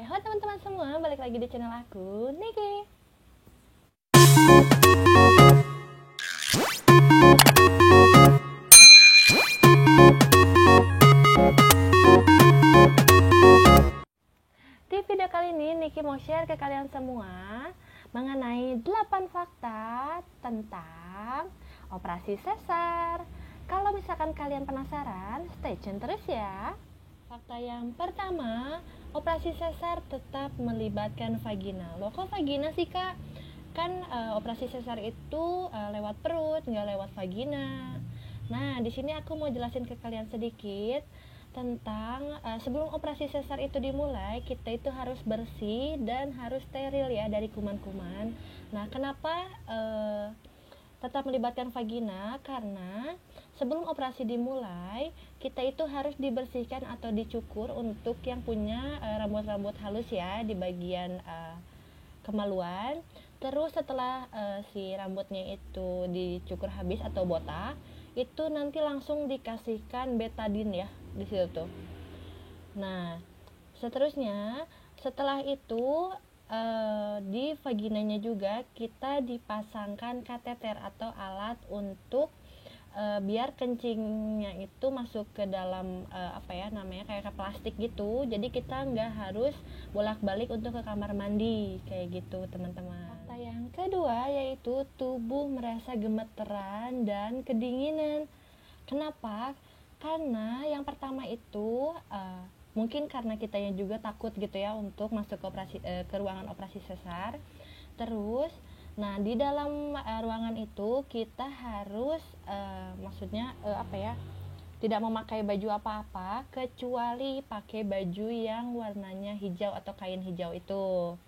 Halo teman-teman semua, balik lagi di channel aku, Niki. Di video kali ini, Niki mau share ke kalian semua mengenai 8 fakta tentang operasi sesar. Kalau misalkan kalian penasaran, stay tune terus ya. Fakta yang pertama, operasi sesar tetap melibatkan vagina. Loh, kok vagina sih, Kak? Kan operasi sesar itu lewat perut, nggak lewat vagina. Nah, di sini aku mau jelasin ke kalian sedikit tentang sebelum operasi sesar itu dimulai, kita itu harus bersih dan harus steril ya dari kuman-kuman. Nah, kenapa tetap melibatkan vagina? Karena sebelum operasi dimulai, kita itu harus dibersihkan atau dicukur untuk yang punya rambut-rambut halus ya di bagian kemaluan. Terus setelah si rambutnya itu dicukur habis atau botak, itu nanti langsung dikasihkan betadine ya di situ tuh. Nah, seterusnya setelah itu di vaginanya juga kita dipasangkan kateter atau alat untuk biar kencingnya itu masuk ke dalam kayak plastik gitu, jadi kita nggak harus bolak-balik untuk ke kamar mandi kayak gitu teman-teman. Fakta yang kedua yaitu tubuh merasa gemeteran dan kedinginan. Kenapa? Karena yang pertama itu mungkin karena kitanya juga takut gitu ya untuk masuk ke ruangan operasi sesar. Terus, nah di dalam ruangan itu kita harus tidak memakai baju apa-apa kecuali pakai baju yang warnanya hijau atau kain hijau itu.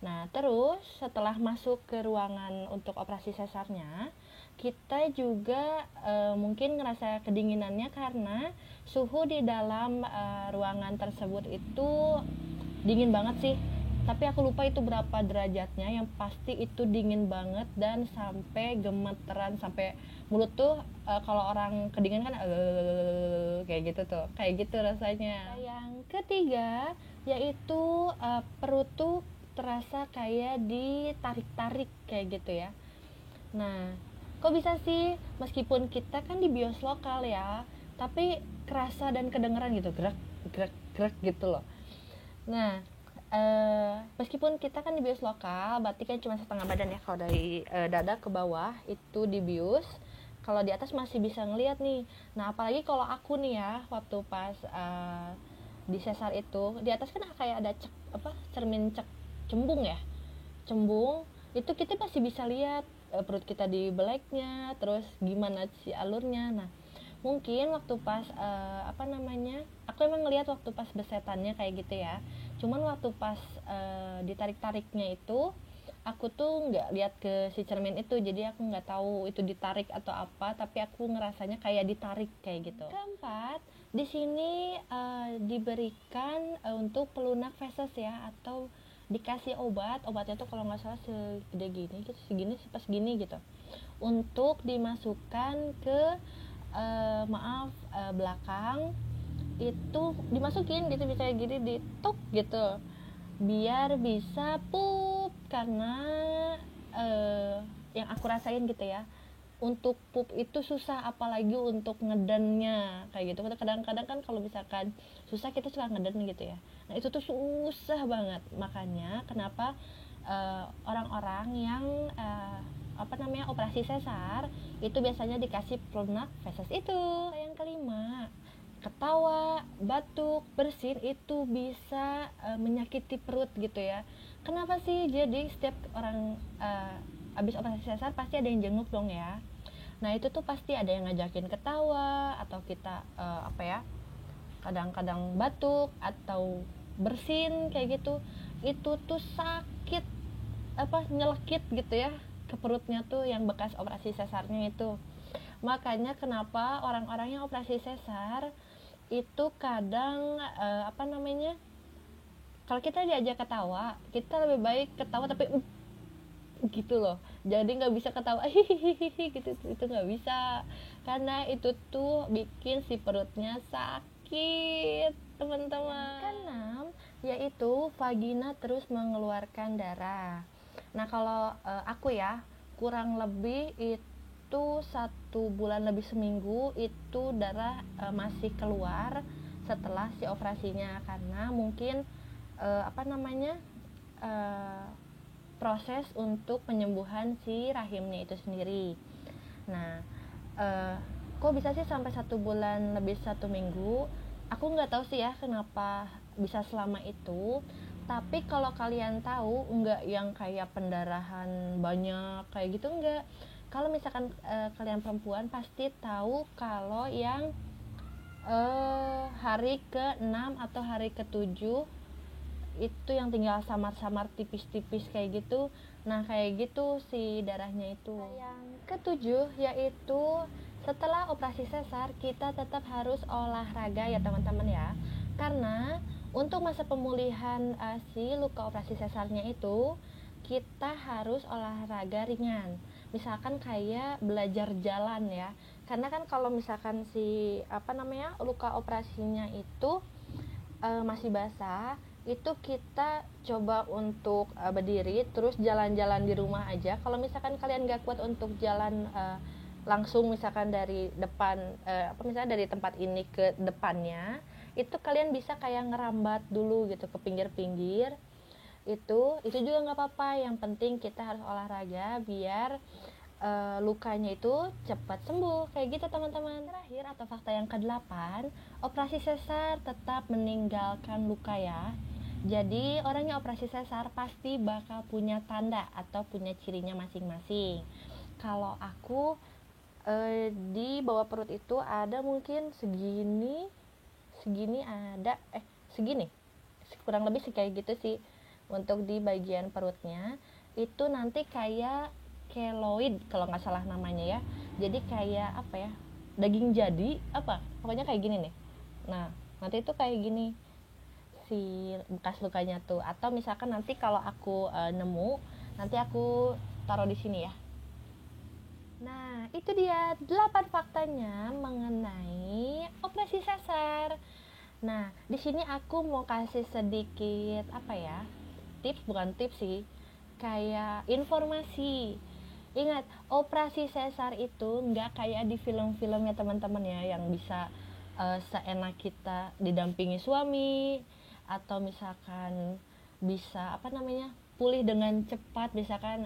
Nah, terus setelah masuk ke ruangan untuk operasi sesarnya, kita juga mungkin ngerasa kedinginannya karena suhu di dalam ruangan tersebut itu dingin banget sih. Tapi aku lupa itu berapa derajatnya, yang pasti itu dingin banget dan sampai gemeteran, sampai mulut tuh kalau orang kedinginan kan kayak gitu tuh, kayak gitu rasanya. Yang ketiga yaitu perut tuh terasa kayak ditarik-tarik kayak gitu ya. Nah, kok bisa sih meskipun kita kan di bios lokal ya, tapi kerasa dan kedengeran gitu, gerak gerak gerak gitu loh. Nah, meskipun kita kan di bius lokal, berarti kan cuma setengah badan ya, kalau dari dada ke bawah itu di bius, kalau di atas masih bisa ngelihat nih. Nah, apalagi kalau aku nih ya, waktu pas di sesar itu, di atas kan kayak ada cermin cembung ya, cembung itu kita masih bisa lihat perut kita di beleknya, terus gimana si alurnya. Nah, mungkin waktu pas aku emang ngelihat waktu pas besetannya kayak gitu ya, cuman waktu pas ditarik-tariknya itu aku tuh nggak lihat ke si cermin itu, jadi aku nggak tahu itu ditarik atau apa, tapi aku ngerasanya kayak ditarik kayak gitu. Keempat, di sini diberikan untuk pelunak feses ya, atau dikasih obatnya tuh kalau nggak salah segede gini gitu, segini gitu, untuk dimasukkan ke belakang, itu dimasukin gitu, bisa gini dituk gitu biar bisa pup. Karena yang aku rasain gitu ya, untuk pup itu susah, apalagi untuk ngedennya kayak gitu. Kadang-kadang kan kalau misalkan susah kita suka ngeden gitu ya, nah itu tuh susah banget. Makanya kenapa orang-orang yang operasi sesar itu biasanya dikasih pelunak feses itu. Yang kelima, ketawa, batuk, bersin itu bisa menyakiti perut gitu ya. Kenapa sih? Jadi setiap orang habis operasi sesar pasti ada yang jenguk dong ya. Nah, itu tuh pasti ada yang ngajakin ketawa, atau kita kadang-kadang batuk atau bersin kayak gitu. Itu tuh sakit, nyelekit gitu ya ke perutnya tuh yang bekas operasi sesarnya itu. Makanya kenapa orang-orang yang operasi sesar itu kadang kalau kita diajak ketawa, kita lebih baik ketawa tapi gitu loh, jadi nggak bisa ketawa hihihi gitu, itu nggak bisa, karena itu tuh bikin si perutnya sakit teman-teman. Keenam yaitu vagina terus mengeluarkan darah. Nah, kalau aku ya, kurang lebih itu 1 bulan lebih seminggu itu darah masih keluar setelah si operasinya, karena mungkin uh, proses untuk penyembuhan si rahimnya itu sendiri. Nah, kok bisa sih sampai 1 bulan lebih 1 minggu? Aku nggak tahu sih ya kenapa bisa selama itu. Tapi kalau kalian tahu, nggak yang kayak pendarahan banyak kayak gitu, nggak. Kalau misalkan kalian perempuan pasti tahu kalau yang hari ke-6 atau hari ke-7 itu yang tinggal samar-samar tipis-tipis kayak gitu. Nah, kayak gitu si darahnya itu. Yang ke-7 yaitu setelah operasi sesar kita tetap harus olahraga ya teman-teman ya. Karena untuk masa pemulihan si luka operasi sesarnya itu kita harus olahraga ringan. Misalkan kayak belajar jalan ya. Karena kan kalau misalkan si luka operasinya itu masih basah, itu kita coba untuk berdiri terus jalan-jalan di rumah aja. Kalau misalkan kalian gak kuat untuk jalan langsung misalkan dari depan misalnya dari tempat ini ke depannya, itu kalian bisa kayak ngerambat dulu gitu ke pinggir-pinggir. Itu juga nggak apa-apa, yang penting kita harus olahraga biar lukanya itu cepat sembuh kayak gitu teman-teman. Terakhir atau fakta yang ke-8, operasi sesar tetap meninggalkan luka ya. Jadi orang yang operasi sesar pasti bakal punya tanda atau punya cirinya masing-masing. Kalau aku di bawah perut itu ada mungkin segini ada segini kurang lebih sih kayak gitu sih. Untuk di bagian perutnya itu nanti kayak keloid kalau nggak salah namanya ya. Jadi kayak daging jadi pokoknya kayak gini nih. Nah, nanti itu kayak gini si bekas lukanya tuh. Atau misalkan nanti kalau aku nemu, nanti aku taruh di sini ya. Nah, itu dia 8 faktanya mengenai operasi sesar. Nah, di sini aku mau kasih sedikit tips, bukan tips sih, kayak informasi. Ingat, operasi sesar itu nggak kayak di film-filmnya teman-teman ya, yang bisa seenak kita didampingi suami, atau misalkan bisa pulih dengan cepat. Misalkan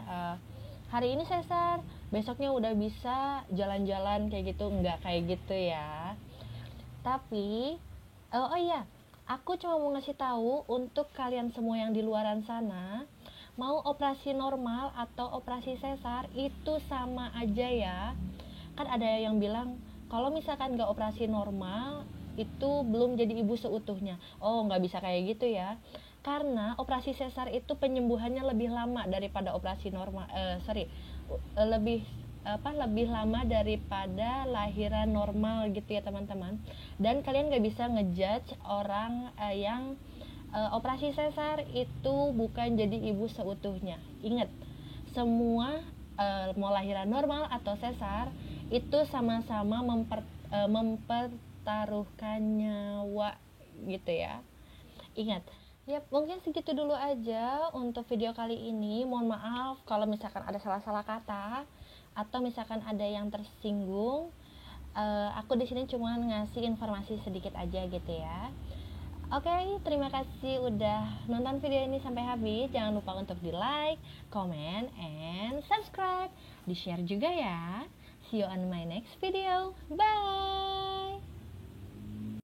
hari ini sesar, besoknya udah bisa jalan-jalan kayak gitu, nggak kayak gitu ya. Tapi oh iya, aku cuma mau ngasih tahu untuk kalian semua yang di luaran sana, mau operasi normal atau operasi sesar itu sama aja ya. Kan ada yang bilang kalau misalkan nggak operasi normal itu belum jadi ibu seutuhnya. Oh, nggak bisa kayak gitu ya. Karena operasi sesar itu penyembuhannya lebih lama daripada operasi normal. Lebih lama daripada lahiran normal gitu ya teman-teman. Dan kalian nggak bisa ngejudge orang yang operasi sesar itu bukan jadi ibu seutuhnya. Ingat, semua mau lahiran normal atau sesar itu sama-sama mempertaruhkan nyawa gitu ya. Ingat. Ya, mungkin segitu dulu aja untuk video kali ini. Mohon maaf kalau misalkan ada salah-salah kata atau misalkan ada yang tersinggung. Aku di sini cuma ngasih informasi sedikit aja gitu ya. Oke, terima kasih udah nonton video ini sampai habis. Jangan lupa untuk di like, comment, and subscribe. Di share juga ya. See you on my next video. Bye.